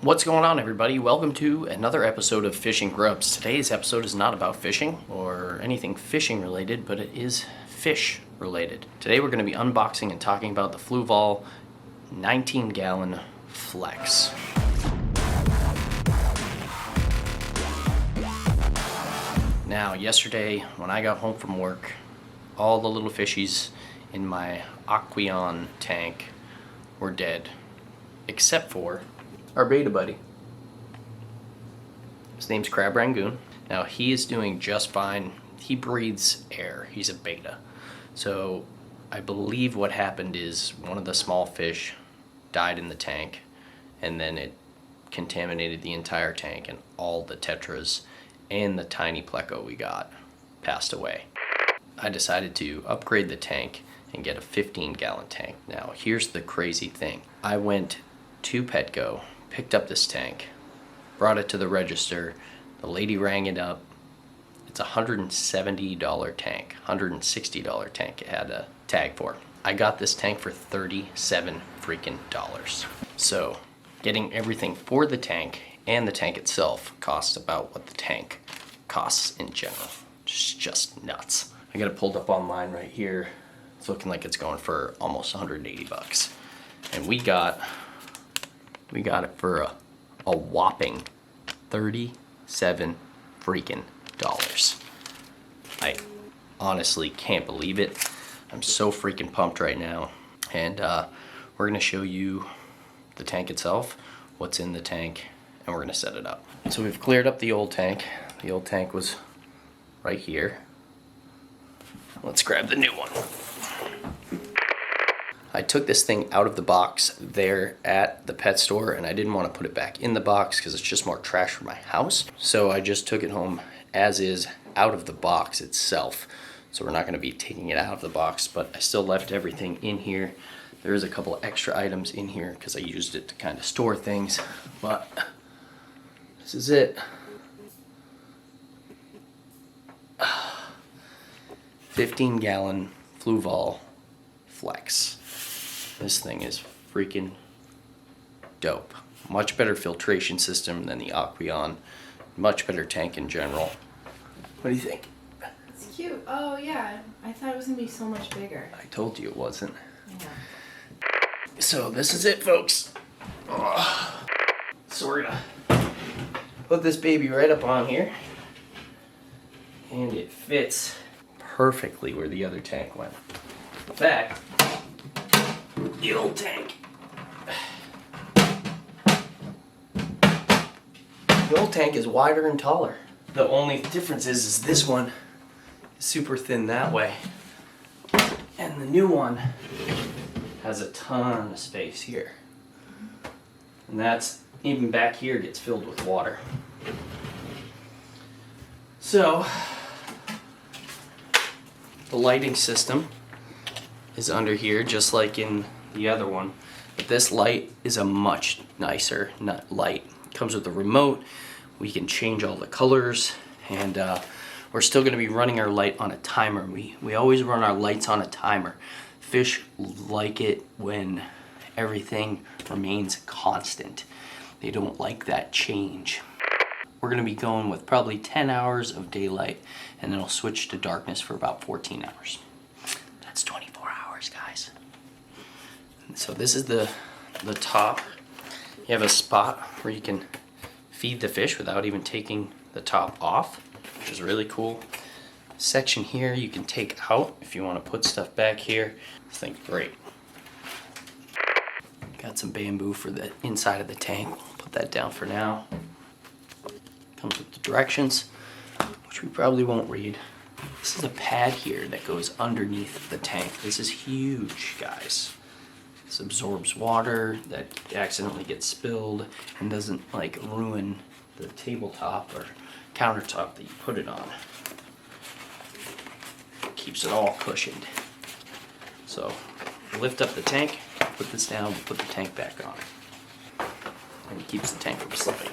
What's going on, everybody? Welcome to another episode of Fishing GrubbZ. Today's episode is not about fishing or anything fishing related, but it is fish related. Today we're going to be unboxing and talking about the Fluval 19-gallon Flex. Now, yesterday when I got home from work, all the little fishies in my Aquascaping tank were dead, except for our beta buddy. His name's Crab Rangoon. Now he is doing just fine. He breathes air. He's a beta. So I believe what happened is one of the small fish died in the tank, and then it contaminated the entire tank, and all the tetras and the tiny pleco we got passed away. I decided to upgrade the tank and get a 15-gallon tank. Now here's the crazy thing. I went to Petco, picked up this tank, brought it to the register. The lady rang it up. It's a $170 tank, $160 tank it had a tag for. I got this tank for $37 freaking dollars. So getting everything for the tank and the tank itself costs about what the tank costs in general. Just nuts. I got it pulled up online right here. It's looking like it's going for almost 180 bucks. And we got it for a whopping $37 freaking dollars. I honestly can't believe it. I'm so freaking pumped right now. And we're gonna show you the tank itself, what's in the tank, and we're gonna set it up. So we've cleared up the old tank. The old tank was right here. Let's grab the new one. I took this thing out of the box there at the pet store, and I didn't want to put it back in the box because it's just more trash for my house. So I just took it home as is, out of the box itself. So we're not going to be taking it out of the box, but I still left everything in here. There is a couple of extra items in here because I used it to kind of store things, but this is it. 15-gallon Fluval Flex. This thing is freaking dope. Much better filtration system than the Aquascaping. Much better tank in general. What do you think? It's cute. Oh yeah, I thought it was gonna be so much bigger. I told you it wasn't. Yeah. So this is it, folks. So we're gonna put this baby right up on here, and it fits perfectly where the other tank went. In fact, the old tank. The old tank is wider and taller. The only difference is this one is super thin that way, and the new one has a ton of space here. And that's, even back here gets filled with water. So the lighting system is under here, just like in the other one. But this light is a much nicer light. It comes with a remote. We can change all the colors, and we're still going to be running our light on a timer. We always run our lights on a timer. Fish like it when everything remains constant. They don't like that change. We're going to be going with probably 10 hours of daylight, and then it'll switch to darkness for about 14 hours. That's 24 hours, guys. So this is the top. You have a spot where you can feed the fish without even taking the top off, which is really cool. Section here you can take out if you want to put stuff back here. This thing's great. Got some bamboo for the inside of the tank. Put that down for now. Comes with the directions, which we probably won't read. This is a pad here that goes underneath the tank. This is huge, guys. This absorbs water that accidentally gets spilled and doesn't like ruin the tabletop or countertop that you put it on. Keeps it all cushioned. So lift up the tank, put this down, put the tank back on. And it keeps the tank from slipping.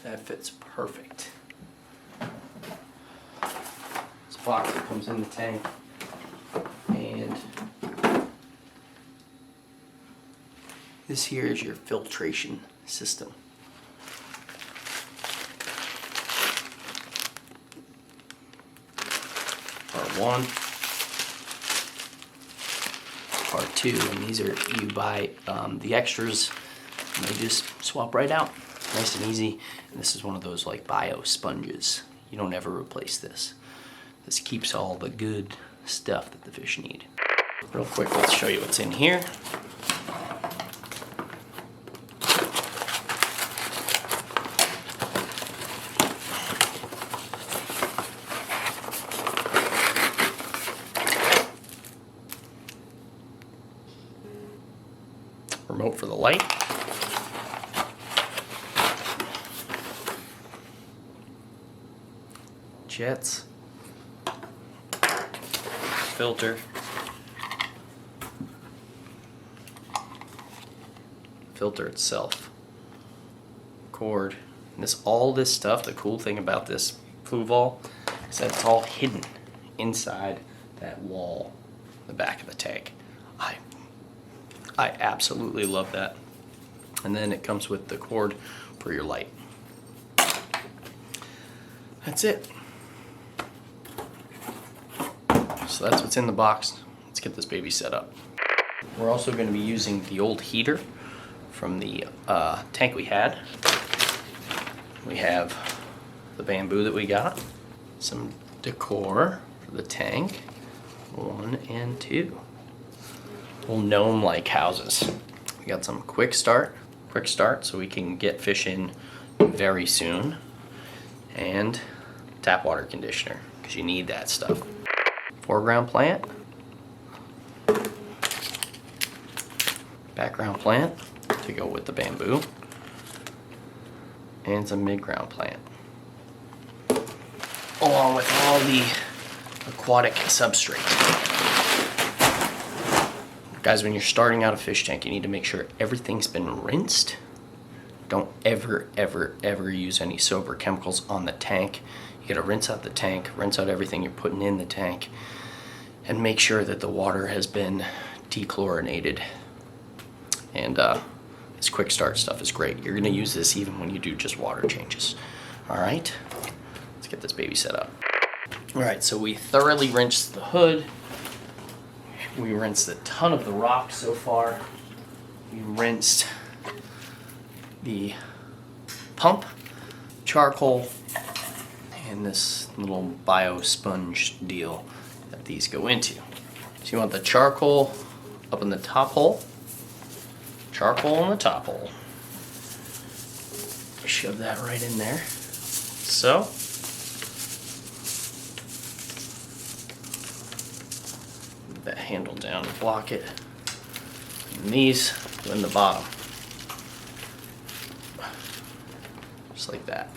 That fits perfect. This box that comes in the tank, and this here is your filtration system. Part 1, part 2, and these are, you buy the extras and they just swap right out. Nice and easy. And this is one of those like bio sponges. You don't ever replace this. This keeps all the good stuff that the fish need. Real quick, let's show you what's in here. Remote for the light. Jets. Filter. Filter itself. Cord. And all this stuff, the cool thing about this Fluval is that it's all hidden inside that wall, the back of the tank. I absolutely love that. And then it comes with the cord for your light. That's it. So that's what's in the box. Let's get this baby set up. We're also going to be using the old heater from the tank we had. We have the bamboo that we got, some decor for the tank, 1 and 2. Little gnome-like houses. We got some quick start so we can get fish in very soon, and tap water conditioner because you need that stuff. Foreground plant, background plant to go with the bamboo, and some mid-ground plant, along with all the aquatic substrate. Guys, when you're starting out a fish tank, you need to make sure everything's been rinsed. Don't ever, ever, ever use any soap or chemicals on the tank. You gotta rinse out the tank, rinse out everything you're putting in the tank, and make sure that the water has been dechlorinated. And this quick start stuff is great. You're gonna use this even when you do just water changes. All right, let's get this baby set up. All right, so we thoroughly rinsed the hood. We rinsed a ton of the rock so far. We rinsed the pump, charcoal, and this little bio sponge deal that these go into. So you want the charcoal up in the top hole, charcoal in the top hole. Shove that right in there. So. That handle down to block it. And these go in the bottom. Just like that.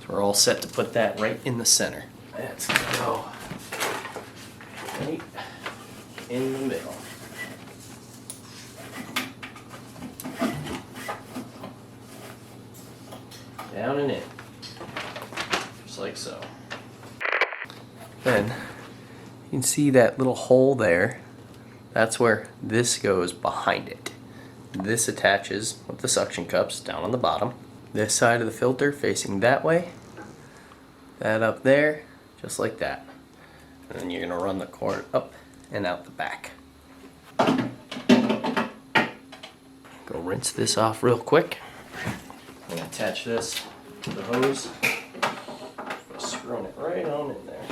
So we're all set to put that right in the center. That's gonna go right in the middle. Down and in. Just like so. Then you can see that little hole there. That's where this goes behind it. This attaches with the suction cups down on the bottom. This side of the filter facing that way. That up there, just like that. And then you're gonna run the cord up and out the back. Go rinse this off real quick. I'm gonna attach this to the hose. Just screwing it right on in there.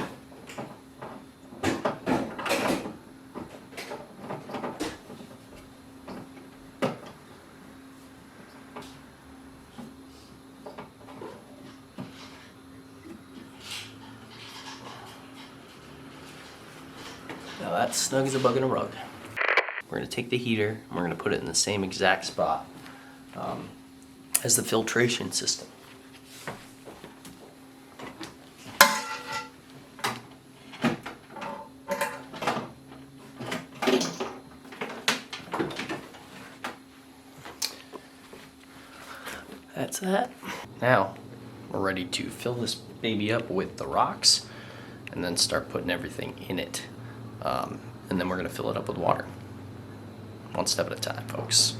Now that's snug as a bug in a rug. We're going to take the heater and we're going to put it in the same exact spot as the filtration system. That's that. Now we're ready to fill this baby up with the rocks and then start putting everything in it. And then we're gonna fill it up with water. One step at a time, folks.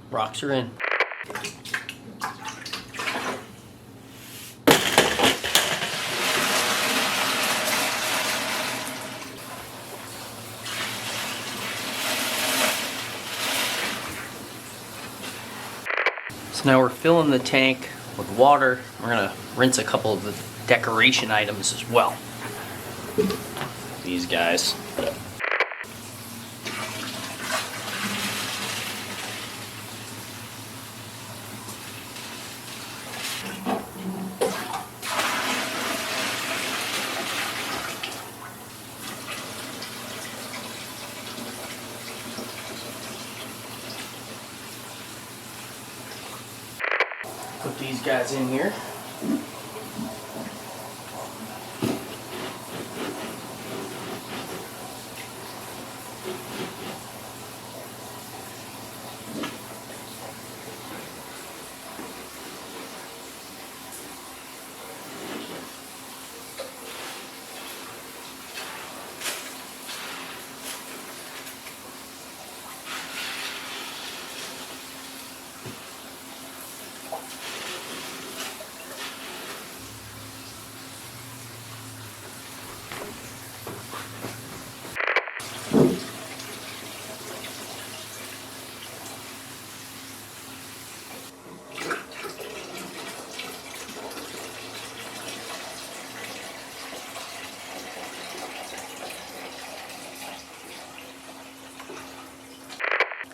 Rocks are in. So now we're filling the tank with water. We're gonna rinse a couple of the decoration items as well. These guys. Put these guys in here.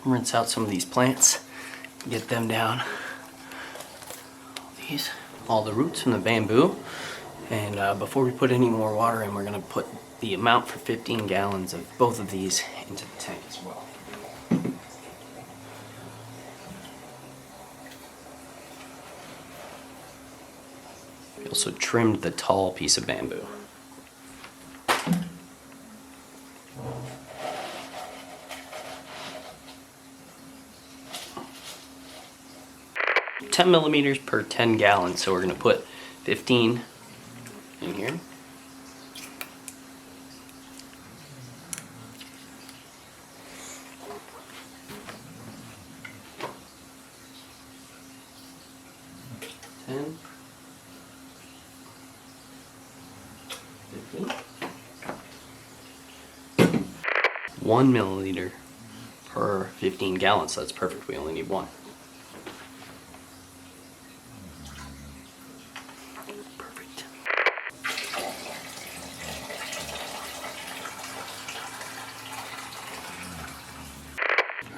Rinse out some of these plants, get them down. All the roots from the bamboo. And before we put any more water in, we're gonna put the amount for 15 gallons of both of these into the tank as well. We also trimmed the tall piece of bamboo. 10 millimeters per 10 gallons, so we're gonna put 15 in here. $10, $15. 1 milliliter per 15 gallons, so that's perfect. We only need one. Perfect.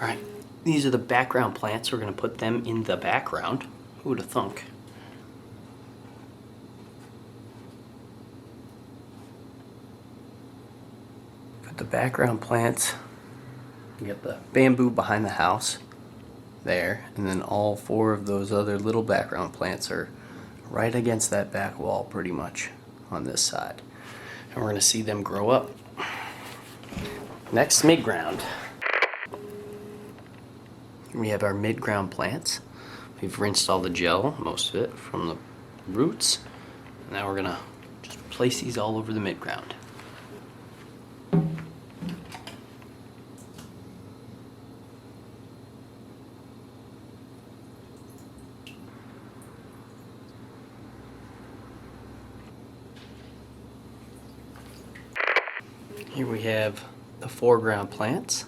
All right, these are the background plants. We're gonna put them in the background. Who would have thunk? Put the background plants. We got the bamboo behind the house there, and then all 4 of those other little background plants are right against that back wall pretty much on this side. And we're gonna see them grow up. Next, mid-ground. We have our mid-ground plants. We've rinsed all the gel, most of it, from the roots. Now we're gonna just place these all over the mid-ground. Here we have the foreground plants.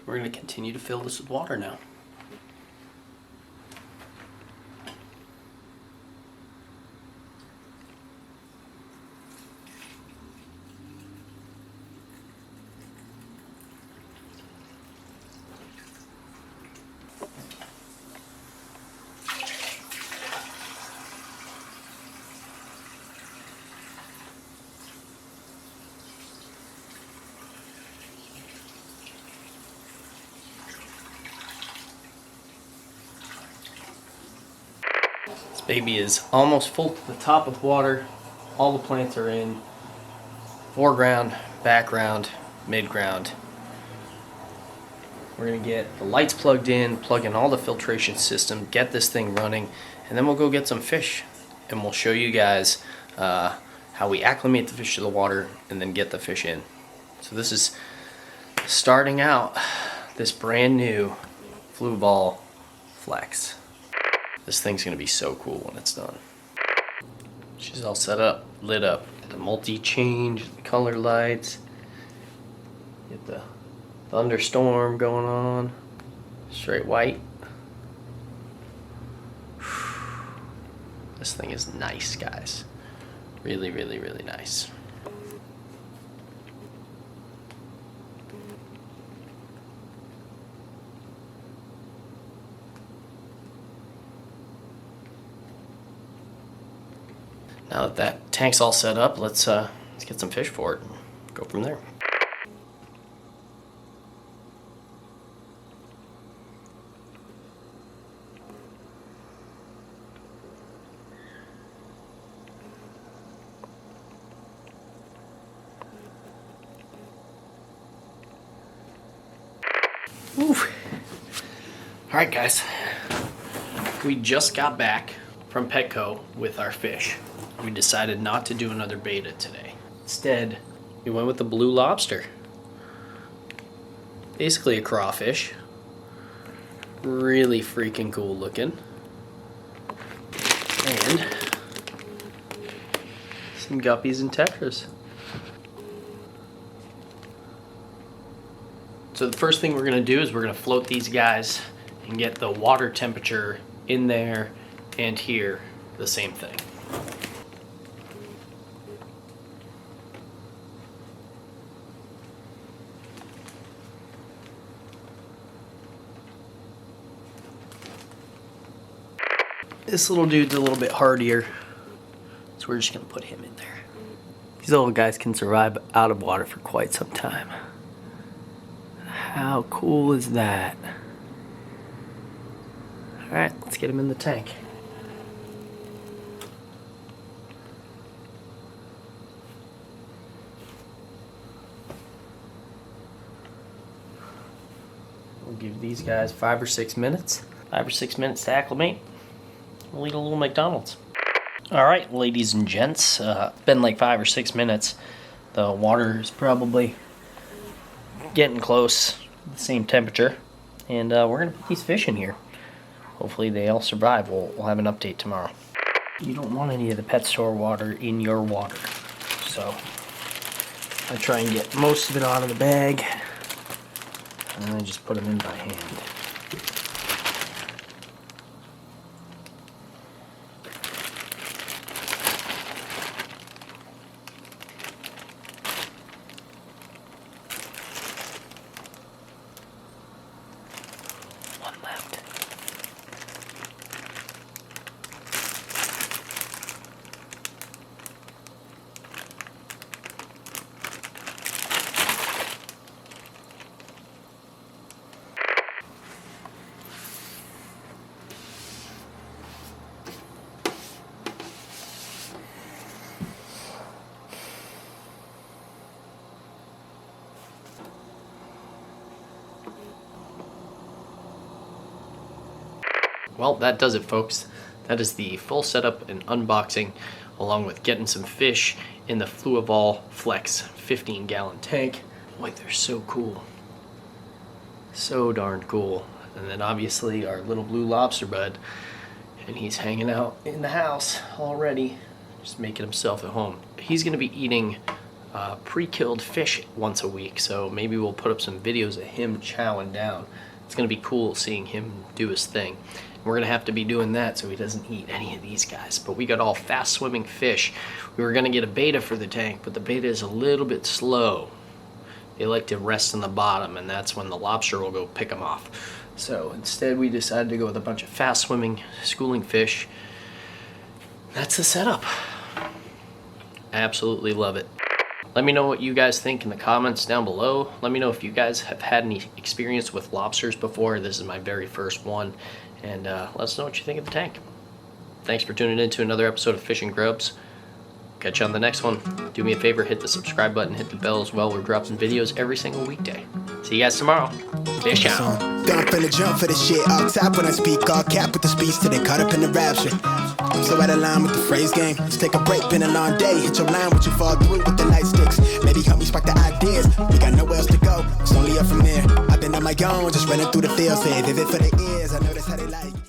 We're going to continue to fill this with water now. baby is almost full to the top with water. All the plants are in. Foreground, background, midground. We're gonna get the lights plugged in, plug in all the filtration system, get this thing running, and then we'll go get some fish. And we'll show you guys how we acclimate the fish to the water and then get the fish in. So this is starting out this brand new Fluval Flex. This thing's gonna be so cool when it's done. She's all set up, lit up. The multi-change, the color lights. Get the thunderstorm going on. Straight white. This thing is nice, guys. Really, really, really nice. Now that that tank's all set up, let's get some fish for it and go from there. Oof. All right, guys. We just got back from Petco with our fish. We decided not to do another beta today. Instead, we went with the blue lobster. Basically a crawfish. Really freaking cool looking. And some guppies and tetras. So the first thing we're gonna do is we're gonna float these guys and get the water temperature in there and here the same thing. This little dude's a little bit hardier, so we're just gonna put him in there. These little guys can survive out of water for quite some time. How cool is that? All right, let's get him in the tank. We'll give these guys 5 or 6 minutes. 5 or 6 minutes to acclimate. We'll eat a little McDonald's. All right, ladies and gents, it's been like 5 or 6 minutes. The water is probably getting close, the same temperature, and we're gonna put these fish in here. Hopefully they all survive. We'll have an update tomorrow. You don't want any of the pet store water in your water, so I try and get most of it out of the bag, and then I just put them in by hand. Well, that does it, folks. That is the full setup and unboxing, along with getting some fish in the Fluval Flex 15-gallon tank. Boy, they're so cool. So darn cool. And then obviously our little blue lobster bud, and he's hanging out in the house already, just making himself at home. He's gonna be eating pre-killed fish once a week, so maybe we'll put up some videos of him chowing down. It's gonna be cool seeing him do his thing. We're gonna have to be doing that so he doesn't eat any of these guys. But we got all fast swimming fish. We were gonna get a beta for the tank, but the beta is a little bit slow. They like to rest in the bottom, and that's when the lobster will go pick them off. So instead we decided to go with a bunch of fast swimming schooling fish. That's the setup. I absolutely love it. Let me know what you guys think in the comments down below. Let me know if you guys have had any experience with lobsters before. This is my very first one. And let us know what you think of the tank. Thanks for tuning in to another episode of Fishing Grubs. Catch you on the next one. Do me a favor, hit the subscribe button, hit the bell as well. We're dropping videos every single weekday. See you guys tomorrow. Fish out. Don't finna jump for the shit. All top when I speak, all cap with the speech till they caught up in the rapture. I'm so out of line with the phrase game. Let's take a break, been a long day. Hit your line, what you fall through with the light sticks. Maybe help me spark the ideas. We got nowhere else to go. It's only up from there. I've been on my own, just running through the field. Say vivid for the ears. I know that's how they like.